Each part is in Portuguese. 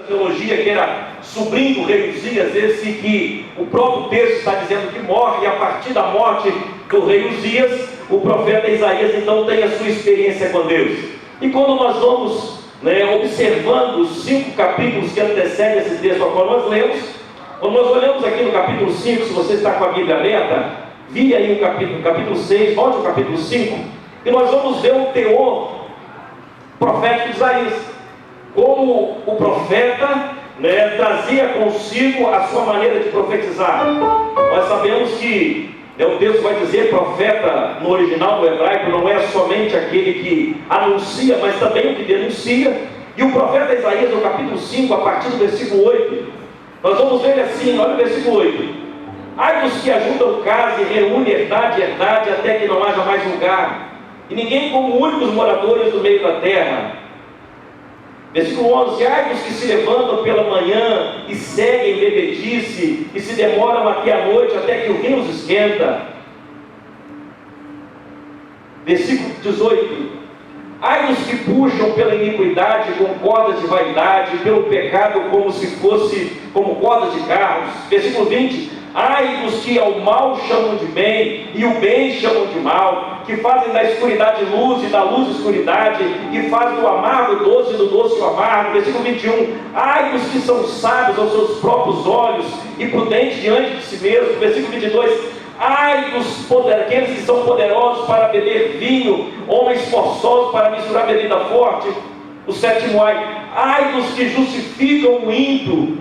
teologia, que era sobrinho do rei Uzias, esse que o próprio texto está dizendo que morre, e a partir da morte do rei Uzias, o profeta Isaías então tem a sua experiência com Deus. E quando nós vamos observando os 5 capítulos que antecedem esse texto ao qual nós lemos, quando nós olhamos aqui no capítulo 5, se você está com a Bíblia aberta, vire aí o capítulo 6, volte ao capítulo 5, e nós vamos ver o teor profético de Isaías. Como o profeta trazia consigo a sua maneira de profetizar. Nós sabemos que o texto vai dizer, profeta no original, no hebraico, não é somente aquele que anuncia, mas também o que denuncia. E o profeta Isaías, no capítulo 5, a partir do versículo 8, nós vamos ver assim, olha o versículo 8: ai dos que ajudam casa e reúnem herdade, até que não haja mais lugar, e ninguém como únicos moradores do meio da terra. Versículo 11: ai dos que se levantam pela manhã e seguem bebedice, e se demoram até a noite, até que o vinho os esquenta. Versículo 18: ai dos que puxam pela iniquidade com cordas de vaidade, pelo pecado como se fosse como cordas de carros. Versículo 20: ai dos que ao mal chamam de bem, e o bem chamam de mal, que fazem da escuridade luz e da luz escuridade, e fazem do amargo doce e do doce o amargo. Versículo 21: ai dos que são sábios aos seus próprios olhos e prudentes diante de si mesmo. Versículo 22: ai aqueles que são poderosos para beber vinho, homens forçosos para misturar bebida forte. O 7º ai dos que justificam o ímpio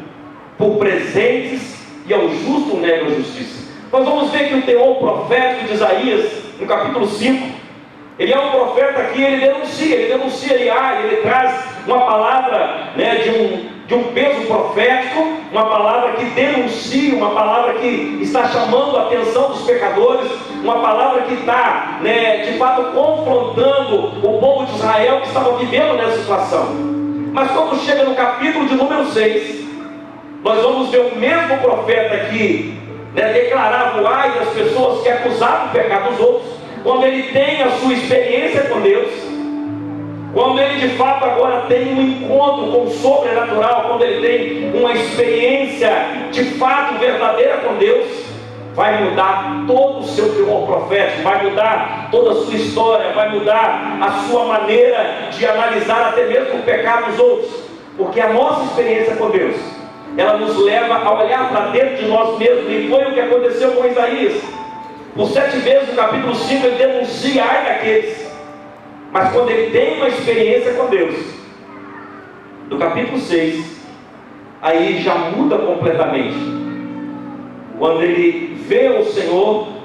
por presentes, e ao justo nega a justiça. Nós vamos ver que o teor profético de Isaías, no capítulo 5, ele é um profeta que ele denuncia, ele traz uma palavra de um peso profético, uma palavra que denuncia, uma palavra que está chamando a atenção dos pecadores, uma palavra que está, de fato, confrontando o povo de Israel que estava vivendo nessa situação. Mas quando chega no capítulo de número 6, nós vamos ver o mesmo profeta que declarava o ai das pessoas que acusavam o pecado dos outros, quando ele tem a sua experiência com Deus, quando ele de fato agora tem um encontro com o sobrenatural, quando ele tem uma experiência de fato verdadeira com Deus, vai mudar todo o seu teor profético, vai mudar toda a sua história, vai mudar a sua maneira de analisar até mesmo o pecado dos outros, porque a nossa experiência com Deus, ela nos leva a olhar para dentro de nós mesmos, e foi o que aconteceu com Isaías. Por 7 vezes no capítulo 5 ele denuncia ai daqueles, mas quando ele tem uma experiência com Deus, no capítulo 6, aí já muda completamente. Quando ele vê o Senhor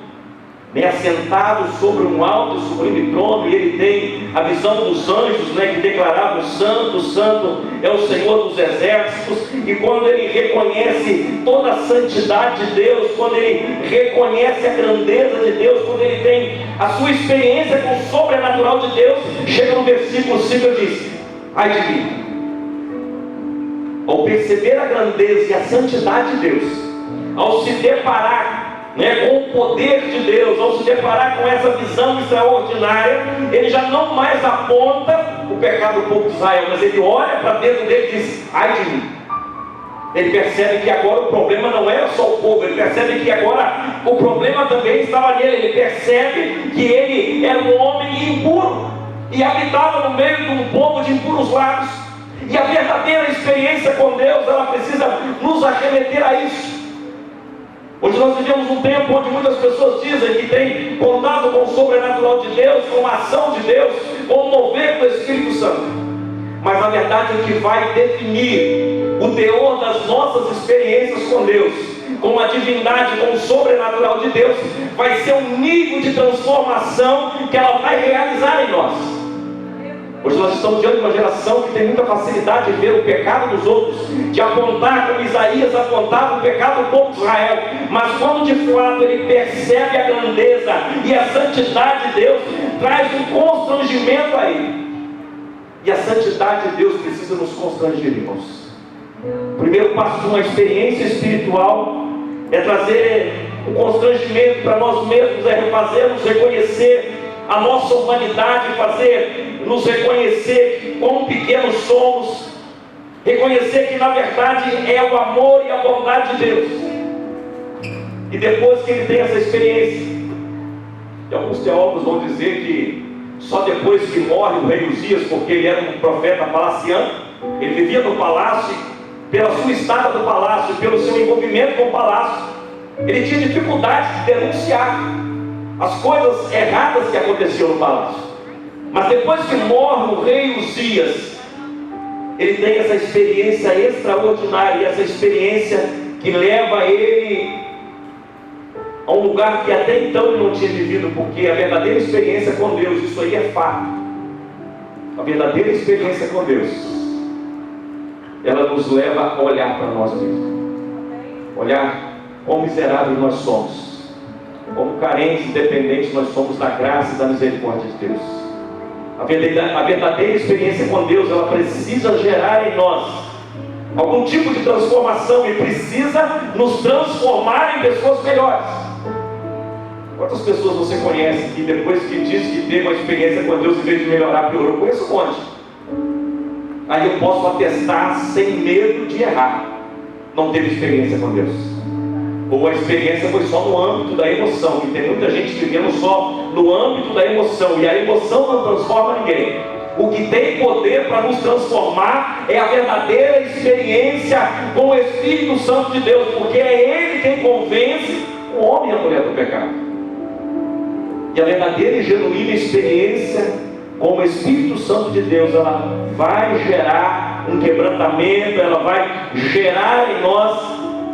assentado sobre um alto e sublime trono, e ele tem a visão dos anjos que declaravam: santo, santo é o Senhor dos exércitos. E quando ele reconhece toda a santidade de Deus, quando ele reconhece a grandeza de Deus, quando ele tem a sua experiência com o sobrenatural de Deus, chega no versículo 5 e diz: ai de mim, ao perceber a grandeza e a santidade de Deus, ao se deparar com o poder de Deus, ao se deparar com essa visão extraordinária, ele já não mais aponta o pecado do povo de Israel, mas ele olha para dentro dele e diz: ai de mim. Ele percebe que agora o problema não era só o povo, ele percebe que agora o problema também estava nele, ele percebe que ele era um homem impuro e habitava no meio de um povo de impuros lábios, e a verdadeira experiência com Deus, ela precisa nos arremeter a isso. Hoje nós vivemos um tempo onde muitas pessoas dizem que têm contato com o sobrenatural de Deus, com a ação de Deus, com o mover do Espírito Santo. Mas na verdade o que vai definir o teor das nossas experiências com Deus, com a divindade, com o sobrenatural de Deus, vai ser o nível de transformação que ela vai realizar em nós. Hoje nós estamos diante de uma geração que tem muita facilidade de ver o pecado dos outros, de apontar como Isaías apontava o pecado do povo de Israel, mas quando de fato ele percebe a grandeza e a santidade de Deus, traz um constrangimento a ele. E a santidade de Deus precisa nos constranger, irmãos. O primeiro passo de uma experiência espiritual é trazer um constrangimento para nós mesmos, é fazermos reconhecer a nossa humanidade, fazer nos reconhecer quão pequenos somos, reconhecer que na verdade é o amor e a bondade de Deus. E depois que ele tem essa experiência, e alguns teólogos vão dizer que só depois que morre o rei Uzias, porque ele era um profeta palaciano, ele vivia no palácio, pela sua estada no palácio, pelo seu envolvimento com o palácio, ele tinha dificuldade de denunciar as coisas erradas que aconteciam no palácio. Mas depois que morre o rei Uzias, ele tem essa experiência extraordinária, essa experiência que leva ele a um lugar que até então ele não tinha vivido, porque a verdadeira experiência com Deus, isso aí é fato. A verdadeira experiência com Deus, ela nos leva a olhar para nós mesmos, olhar quão miseráveis nós somos, como carentes e dependentes nós somos da graça e da misericórdia de Deus. A verdadeira experiência com Deus, ela precisa gerar em nós algum tipo de transformação e precisa nos transformar em pessoas melhores. Quantas pessoas você conhece que depois que diz que teve uma experiência com Deus, em vez de melhorar, piorou? Eu conheço um monte. Aí eu posso atestar sem medo de errar: não teve experiência com Deus, ou a experiência foi só no âmbito da emoção. E tem muita gente vivendo só no âmbito da emoção, e a emoção não transforma ninguém. O que tem poder para nos transformar é a verdadeira experiência com o Espírito Santo de Deus, porque é Ele quem convence o homem e a mulher do pecado. E a verdadeira e genuína experiência com o Espírito Santo de Deus, ela vai gerar um quebrantamento, ela vai gerar em nós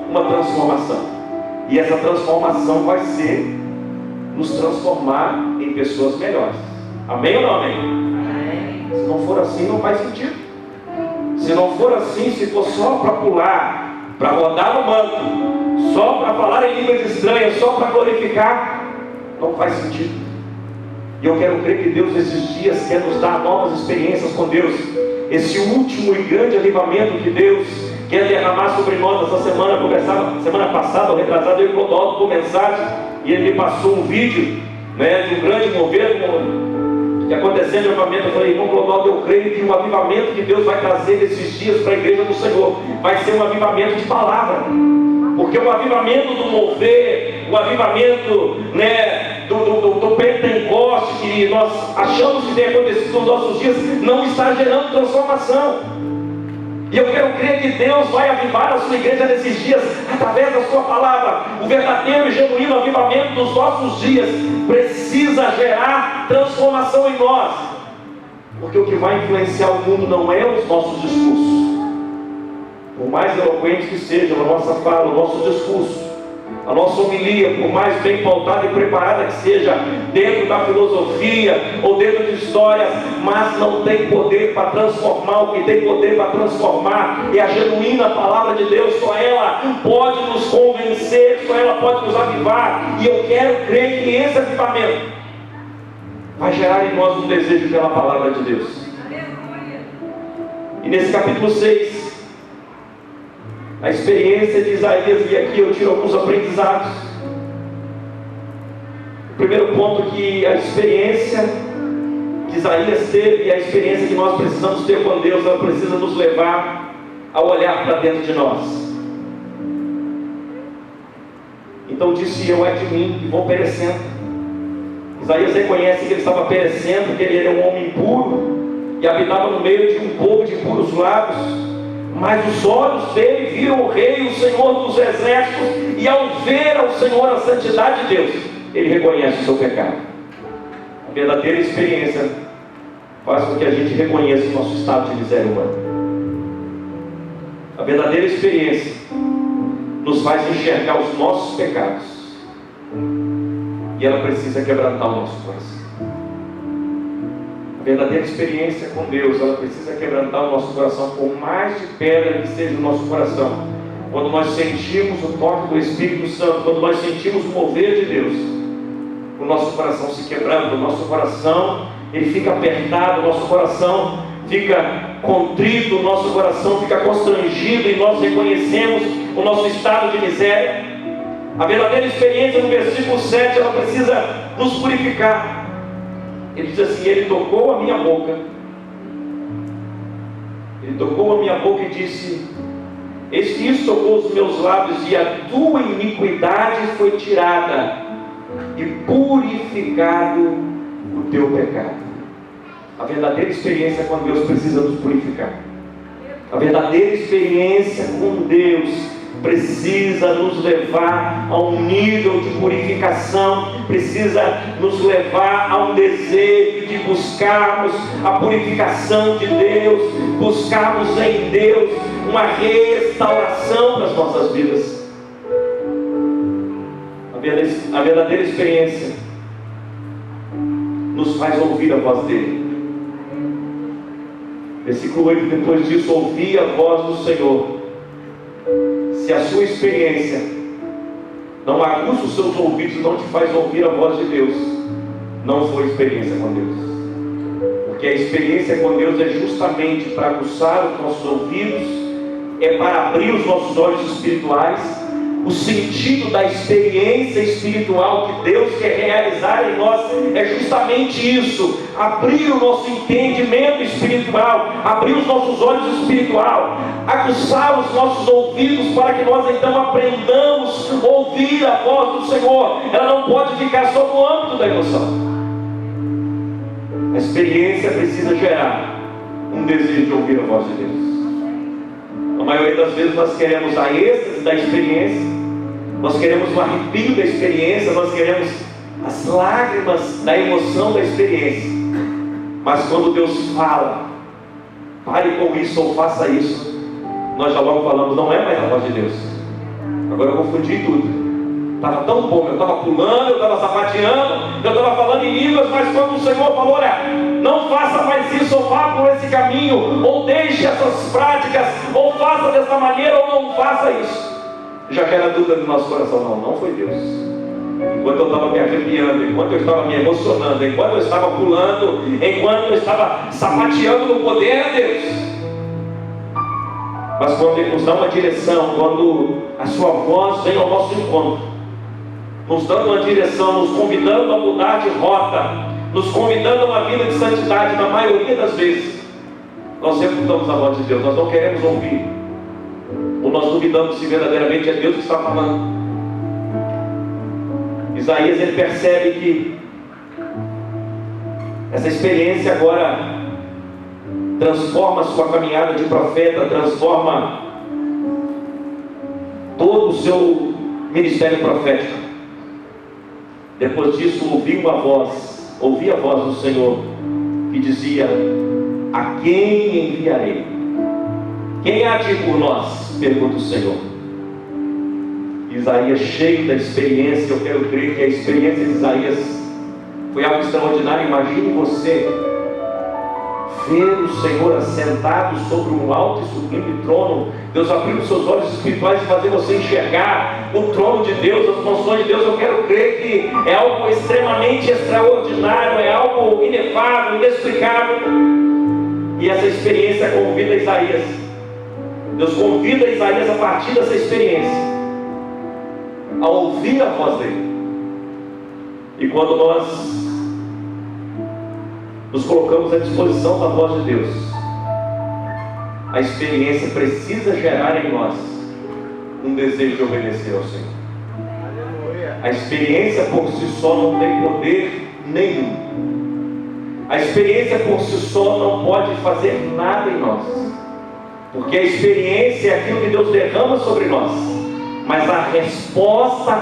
uma transformação. E essa transformação vai ser nos transformar em pessoas melhores. Amém ou não amém? Amém. Se não for assim, não faz sentido. Se não for assim, se for só para pular, para rodar no banco, só para falar em línguas estranhas, só para glorificar, não faz sentido. E eu quero crer que Deus esses dias quer nos dar novas experiências com Deus. Esse último e grande avivamento que Deus quer derramar sobre nós essa semana. Semana passada, retrasada, eu e o Clodoaldo por mensagem, e ele me passou um vídeo, de um grande mover que aconteceu de avivamento. Eu falei: irmão Clodoaldo, eu creio que o avivamento que Deus vai trazer nesses dias para a igreja do Senhor vai ser um avivamento de palavra. Porque o avivamento do mover, o avivamento do Pentecoste que nós achamos que tem acontecido nos nossos dias, não está gerando transformação. E eu quero crer que Deus vai avivar a sua igreja nesses dias, através da sua palavra. O verdadeiro e genuíno avivamento dos nossos dias precisa gerar transformação em nós. Porque o que vai influenciar o mundo não é os nossos discursos. Por mais eloquente que seja a nossa fala, o nosso discurso, a nossa homilia, por mais bem pautada e preparada que seja, dentro da filosofia ou dentro de histórias, mas não tem poder para transformar. O que tem poder para transformar é a genuína palavra de Deus. Só ela pode nos convencer, só ela pode nos avivar. E eu quero crer que esse avivamento vai gerar em nós um desejo pela palavra de Deus. E nesse capítulo 6, a experiência de Isaías, e aqui eu tiro alguns aprendizados. O primeiro ponto é que a experiência que Isaías teve, e a experiência que nós precisamos ter com Deus, ela precisa nos levar a olhar para dentro de nós. Então disse eu: é de mim, e vou perecendo. Isaías reconhece que ele estava perecendo, que ele era um homem impuro e habitava no meio de um povo de impuros lábios. Mas os olhos dele viram o Rei, o Senhor dos exércitos, e ao ver ao Senhor a santidade de Deus, ele reconhece o seu pecado. A verdadeira experiência faz com que a gente reconheça o nosso estado de miséria humana. A verdadeira experiência nos faz enxergar os nossos pecados, e ela precisa quebrantar o nosso coração. A verdadeira experiência com Deus, ela precisa quebrantar o nosso coração, por mais de pedra que seja o nosso coração. Quando nós sentimos o toque do Espírito Santo, quando nós sentimos o mover de Deus, o nosso coração se quebranta, o nosso coração ele fica apertado, o nosso coração fica contrito, o nosso coração fica constrangido, e nós reconhecemos o nosso estado de miséria. A verdadeira experiência, no versículo 7, ela precisa nos purificar. Ele diz assim: ele tocou a minha boca, ele tocou a minha boca e disse: eis que isso tocou os meus lábios, e a tua iniquidade foi tirada, e purificado o teu pecado. A verdadeira experiência é quando Deus precisa nos purificar. A verdadeira experiência com Deus precisa nos levar a um nível de purificação, precisa nos levar a um desejo de buscarmos a purificação de Deus, buscarmos em Deus uma restauração das nossas vidas. A verdadeira experiência nos faz ouvir a voz dele. Versículo 8: depois disso ouvi a voz do Senhor. Se a sua experiência não aguça os seus ouvidos, não te faz ouvir a voz de Deus, não foi experiência com Deus. Porque a experiência com Deus é justamente para aguçar os nossos ouvidos, é para abrir os nossos olhos espirituais. O sentido da experiência espiritual que Deus quer realizar em nós é justamente isso: abrir o nosso entendimento espiritual, abrir os nossos olhos espirituais, aguçar os nossos ouvidos, para que nós então aprendamos a ouvir a voz do Senhor. Ela não pode ficar só no âmbito da emoção. A experiência precisa gerar um desejo de ouvir a voz de Deus. A maioria das vezes nós queremos a êxtase da experiência, nós queremos o arrepio da experiência, nós queremos as lágrimas da emoção da experiência. Mas quando Deus fala, pare com isso ou faça isso, nós já logo falamos: não é mais a voz de Deus. Agora eu confundi tudo. Estava tão bom, eu estava pulando, eu estava sapateando, eu estava falando em línguas, mas quando o Senhor falou: olha, não faça mais isso, ou vá por esse caminho, ou deixe essas práticas, ou faça dessa maneira, ou não faça isso, já que era dúvida do nosso coração. Não foi Deus. Enquanto eu estava me arrepiando, enquanto eu estava me emocionando, enquanto eu estava pulando, enquanto eu estava sapateando no poder, era Deus. Mas quando Ele nos dá uma direção, quando a sua voz vem ao nosso encontro, nos dando uma direção, nos convidando a mudar de rota, nos convidando a uma vida de santidade, na maioria das vezes nós refutamos a voz de Deus, nós não queremos ouvir, ou nós duvidamos se verdadeiramente é Deus que está falando. Isaías, ele percebe que essa experiência agora transforma a sua caminhada de profeta, transforma todo o seu ministério profético. Depois disso ouvi a voz do Senhor que dizia: a quem enviarei? Quem há de ir por nós? Pergunta o Senhor. Isaías, cheio da experiência, eu quero crer que a experiência de Isaías foi algo extraordinário. Imagine você ver o Senhor assentado sobre um alto e sublime trono, Deus abrir os seus olhos espirituais e fazer você enxergar o trono de Deus, as funções de Deus. Eu quero crer que é algo extremamente extraordinário, é algo inefável, inexplicável. E essa experiência convida Isaías. Deus convida Isaías, a partir dessa experiência, a ouvir a voz dele. E quando nós nos colocamos à disposição da voz de Deus, a experiência precisa gerar em nós um desejo de obedecer ao Senhor. A experiência por si só não tem poder nenhum. A experiência por si só não pode fazer nada em nós, porque a experiência é aquilo que Deus derrama sobre nós, mas a resposta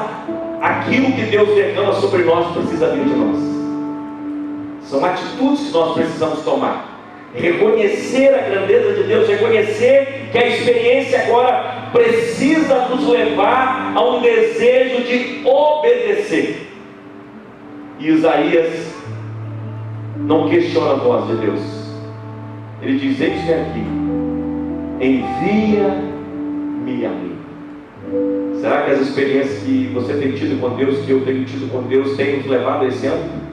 àquilo que Deus derrama sobre nós precisa vir de nós. São atitudes que nós precisamos tomar. Reconhecer a grandeza de Deus, reconhecer que a experiência agora precisa nos levar a um desejo de obedecer. E Isaías não questiona a voz de Deus. Ele diz: eis-me aqui, envia-me a mim. Será que as experiências que você tem tido com Deus, que eu tenho tido com Deus, têm nos levado a esse âmbito?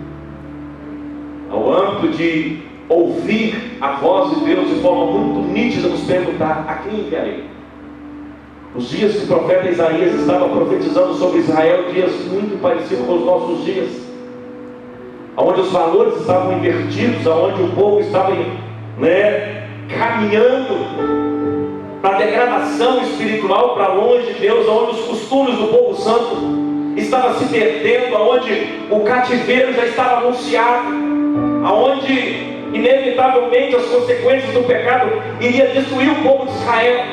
Ao âmbito de ouvir a voz de Deus de forma muito nítida, nos perguntar: a quem enviarei? Os dias que o profeta Isaías estava profetizando sobre Israel, dias muito parecidos com os nossos dias, onde os valores estavam invertidos, onde o povo estava caminhando para a degradação espiritual, para longe de Deus, onde os costumes do povo santo estavam se perdendo, onde o cativeiro já estava anunciado, onde inevitavelmente as consequências do pecado iria destruir o povo de Israel.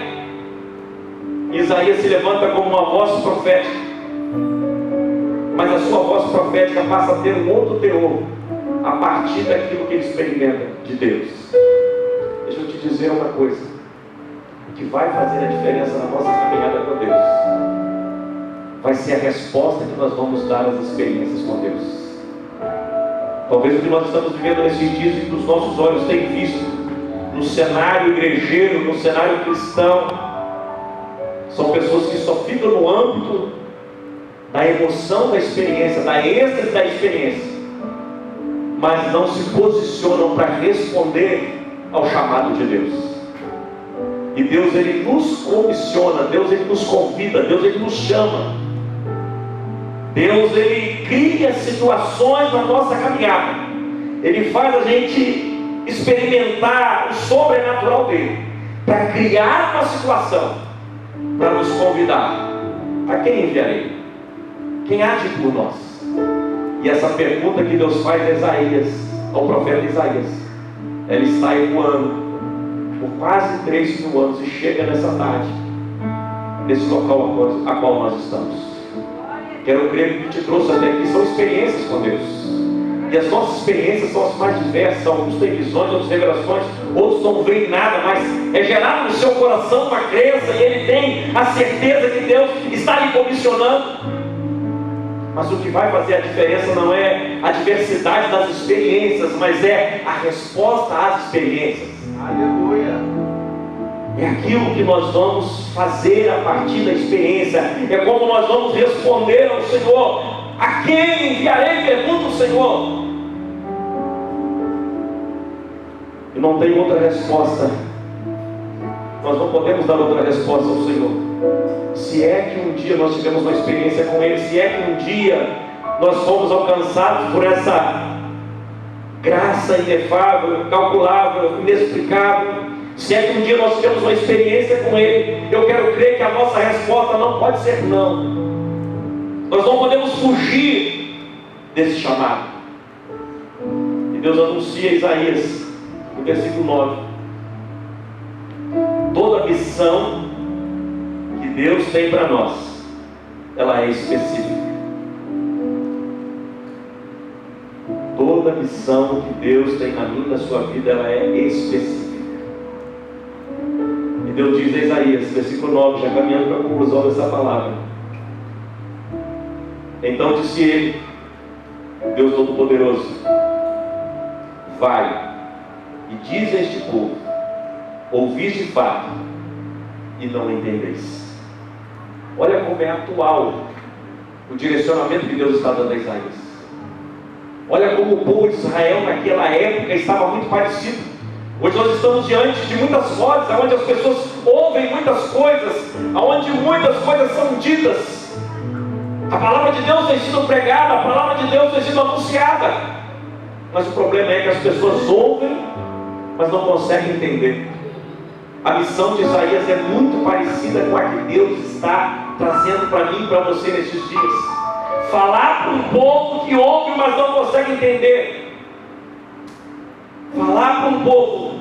Isaías se levanta como uma voz profética, mas a sua voz profética passa a ter um outro teor a partir daquilo que ele experimenta de Deus. Deixa eu te dizer uma coisa: o que vai fazer a diferença na nossa caminhada com Deus vai ser a resposta que nós vamos dar às experiências com Deus. Talvez o que nós estamos vivendo nesses dias e que os nossos olhos têm visto no cenário igrejeiro, no cenário cristão, são pessoas que só ficam no âmbito da emoção da experiência, da êxtase da experiência, mas não se posicionam para responder ao chamado de Deus. E Deus, Ele nos comissiona, Deus, Ele nos convida, Deus, Ele nos chama. Deus, Ele cria situações na nossa caminhada. Ele faz a gente experimentar o sobrenatural dEle, para criar uma situação, para nos convidar. A quem enviarei? Quem há de ir por nós? E essa pergunta que Deus faz a Isaías, ao profeta Isaías, ela está ecoando por quase 3.000 anos e chega nessa tarde, nesse local a qual nós estamos. Quero crer que o que te trouxe até aqui são experiências com Deus. E as nossas experiências são as mais diversas. Alguns têm visões, outros revelações, outros não veem nada, mas é gerado no seu coração uma crença e ele tem a certeza que Deus está lhe comissionando. Mas o que vai fazer a diferença não é a diversidade das experiências, mas é a resposta às experiências. Aleluia! É aquilo que nós vamos fazer a partir da experiência. É como nós vamos responder ao Senhor. A quem enviarei? Pergunta o Senhor. E não tem outra resposta. Nós não podemos dar outra resposta ao Senhor. Se é que um dia nós tivemos uma experiência com Ele, se é que um dia nós fomos alcançados por essa graça inefável, incalculável, inexplicável, se é que um dia nós tivemos uma experiência com Ele, eu quero crer que a nossa resposta não pode ser não. Nós não podemos fugir desse chamado. E Deus anuncia a Isaías, no versículo 9, toda missão que Deus tem para nós, ela é específica. Toda missão que Deus tem na minha e na sua vida, ela é específica. E Deus diz a Isaías, versículo 9, já caminhando para a conclusão dessa palavra: então disse ele, Deus Todo-Poderoso, vai e diz a este povo: ouvis de fato e não entendeis. Olha como é atual o direcionamento que Deus está dando a Isaías. Olha como o povo de Israel naquela época estava muito parecido. Hoje nós estamos diante de muitas vozes, onde as pessoas ouvem muitas coisas, onde muitas coisas são ditas. A palavra de Deus tem sido pregada, a palavra de Deus tem sido anunciada, mas o problema é que as pessoas ouvem, mas não conseguem entender. A missão de Isaías é muito parecida com a que Deus está trazendo para mim e para você nesses dias. Falar para um povo que ouve, mas não consegue entender. Falar para um povo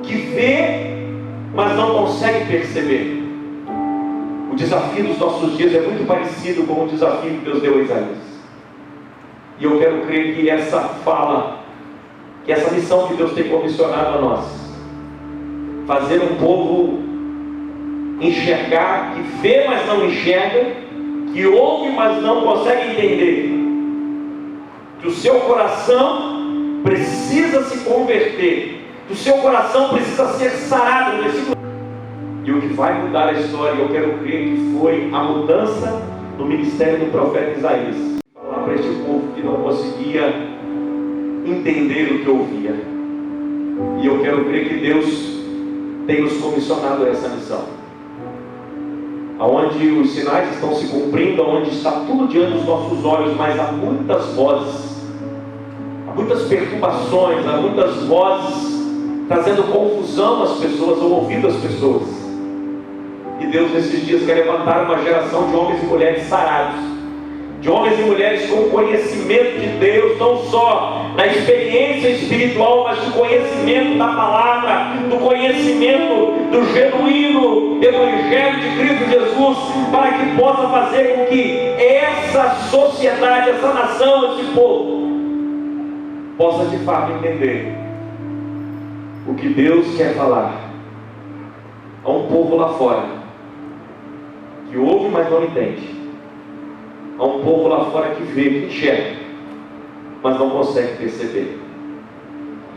que vê, mas não consegue perceber. O desafio dos nossos dias é muito parecido com o desafio que Deus deu a Isaías. E eu quero crer que essa fala, que essa missão que Deus tem comissionado a nós, fazer um povo enxergar, que vê, mas não enxerga, que ouve, mas não consegue entender, que o seu coração precisa se converter, que o seu coração precisa ser sarado. E o que vai mudar a história, eu quero crer que foi a mudança no ministério do profeta Isaías. Falar para este povo que não conseguia entender o que ouvia. E eu quero crer que Deus tem nos comissionado a essa missão, aonde os sinais estão se cumprindo, aonde está tudo diante dos nossos olhos, mas há muitas vozes, há muitas perturbações, há muitas vozes trazendo confusão às pessoas, ao ouvido das pessoas. E Deus nesses dias quer levantar uma geração de homens e mulheres sarados, de homens e mulheres com conhecimento de Deus, não só na experiência espiritual, mas do conhecimento da palavra, do conhecimento do genuíno Evangelho de Cristo Jesus, para que possa fazer com que essa sociedade, essa nação, esse povo, possa de fato entender o que Deus quer falar a um povo lá fora, que ouve, mas não entende. Há um povo lá fora que vê, que enxerga, mas não consegue perceber.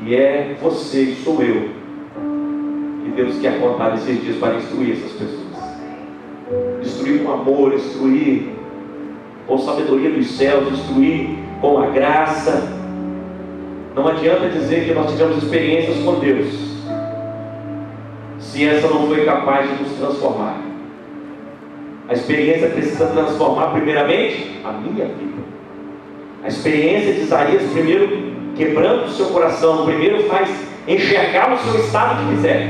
E é você e sou eu que Deus quer contar esses dias para instruir essas pessoas. Instruir com amor, instruir com sabedoria dos céus, instruir com a graça. Não adianta dizer que nós tivemos experiências com Deus, se essa não foi capaz de nos transformar. A experiência precisa transformar primeiramente a minha vida. A experiência de Isaías primeiro quebrando o seu coração, primeiro faz enxergar o seu estado de miséria.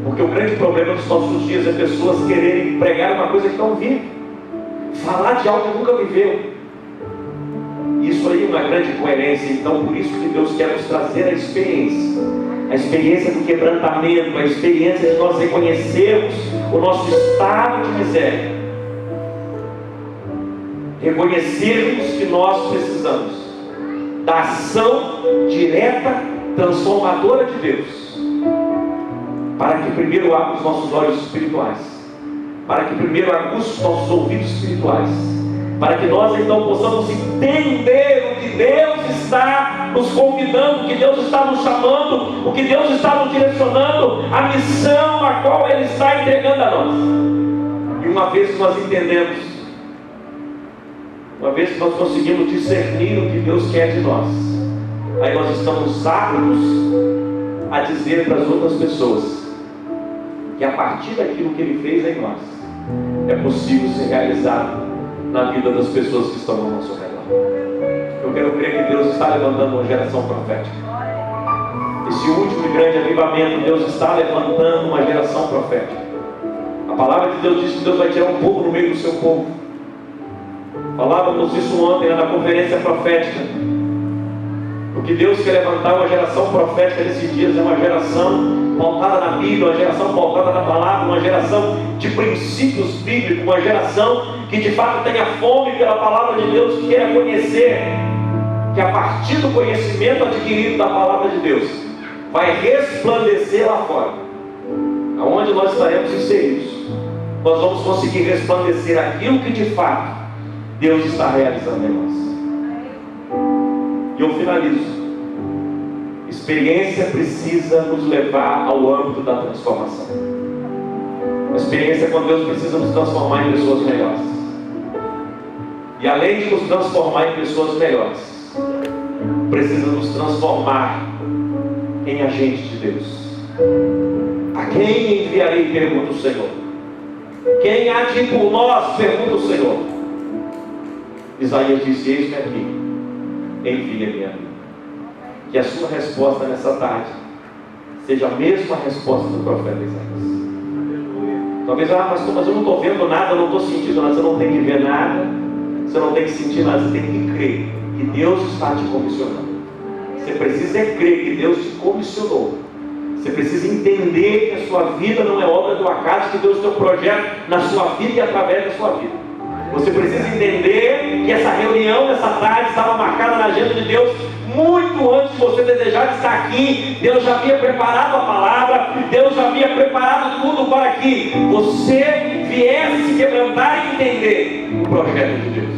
Porque o grande problema dos nossos dias é pessoas quererem pregar uma coisa que não vive, falar de algo que nunca viveu. Isso aí é uma grande incoerência. Então por isso que Deus quer nos trazer a experiência do quebrantamento, a experiência de nós reconhecermos o nosso estado de miséria, reconhecermos que nós precisamos da ação direta, transformadora de Deus, para que primeiro abra os nossos olhos espirituais, para que primeiro aguce os nossos ouvidos espirituais, para que nós então possamos entender o que Deus está nos convidando, o que Deus está nos chamando, o que Deus está nos direcionando, a missão a qual Ele está entregando a nós. E uma vez que nós entendemos, uma vez que nós conseguimos discernir o que Deus quer de nós, aí nós estamos aptos a dizer para as outras pessoas que a partir daquilo que Ele fez em nós, é possível ser realizado na vida das pessoas que estão ao nosso redor. Eu quero crer que Deus está levantando uma geração profética. Esse último e grande avivamento, Deus está levantando uma geração profética. A palavra de Deus diz que Deus vai tirar um povo no meio do seu povo. Falávamos isso ontem na conferência profética. O que Deus quer levantar uma geração profética nesses dias é uma geração pautada na Bíblia, uma geração pautada na palavra, uma geração de princípios bíblicos, uma geração que de fato tenha fome pela palavra de Deus, que queira conhecer, que a partir do conhecimento adquirido da palavra de Deus, vai resplandecer lá fora, aonde nós estaremos inseridos. Nós vamos conseguir resplandecer aquilo que de fato Deus está realizando em nós. E eu finalizo. Experiência precisa nos levar ao âmbito da transformação. A experiência com Deus precisa nos transformar em pessoas melhores. E além de nos transformar em pessoas melhores, precisa nos transformar em agentes de Deus. A quem enviarei? Pergunta o Senhor. Quem há de ir por nós? Pergunta o Senhor. Isaías disse: eis-me aqui, envia-me a mim. Que a sua resposta nessa tarde seja a mesma resposta do profeta Isaías. Talvez, mas eu não estou vendo nada, eu não estou sentindo nada. Você não tem que ver nada, você não tem que sentir nada, você tem que crer que Deus está te comissionando. Você precisa crer que Deus te comissionou. Você precisa entender que a sua vida não é obra do acaso, que Deus tem um projeto na sua vida e através da sua vida. Você precisa entender que essa reunião, essa tarde, estava marcada na agenda de Deus muito antes de você desejar estar aqui. Deus já havia preparado a palavra, Deus já havia preparado tudo para que você viesse se quebrantar e entender o projeto de Deus.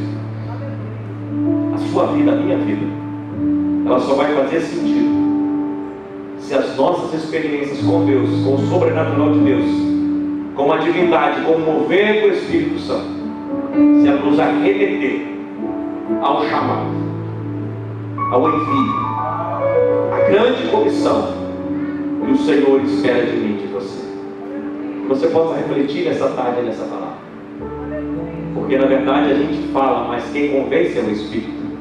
A sua vida, a minha vida, ela só vai fazer sentido se as nossas experiências com Deus, com o sobrenatural de Deus, com a divindade, com o mover do Espírito Santo, se ela nos arremeter ao chamado, ao envio, à grande comissão que o Senhor espera de mim e de você. Que você possa refletir nessa tarde, nessa palavra. Porque na verdade a gente fala, mas quem convence é o Espírito.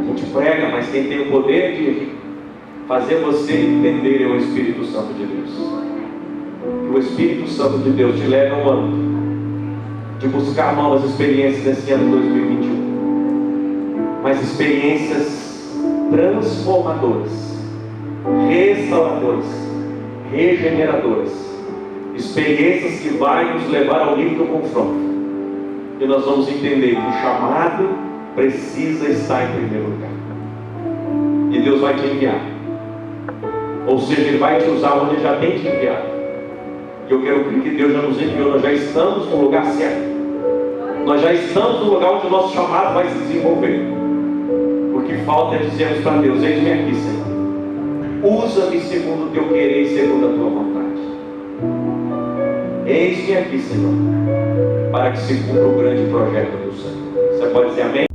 A gente prega, mas quem tem o poder de fazer você entender o Espírito Santo de Deus. Que o Espírito Santo de Deus te leve ao âmbito de buscar novas experiências nesse ano de 2021. Mas experiências transformadoras, restauradoras, regeneradoras. Experiências que vai nos levar ao nível do confronto. E nós vamos entender que o chamado precisa estar em primeiro lugar. E Deus vai te enviar. Ou seja, Ele vai te usar onde Ele já tem te enviado. E eu quero crer que Deus já nos enviou. Nós já estamos no lugar certo. Nós já estamos no lugar onde o nosso chamado vai se desenvolver. O que falta é dizermos para Deus: eis-me aqui, Senhor. Usa-me segundo o teu querer e segundo a tua vontade. Eis-me aqui, Senhor, para que se cumpra o grande projeto do Senhor. Você pode dizer amém?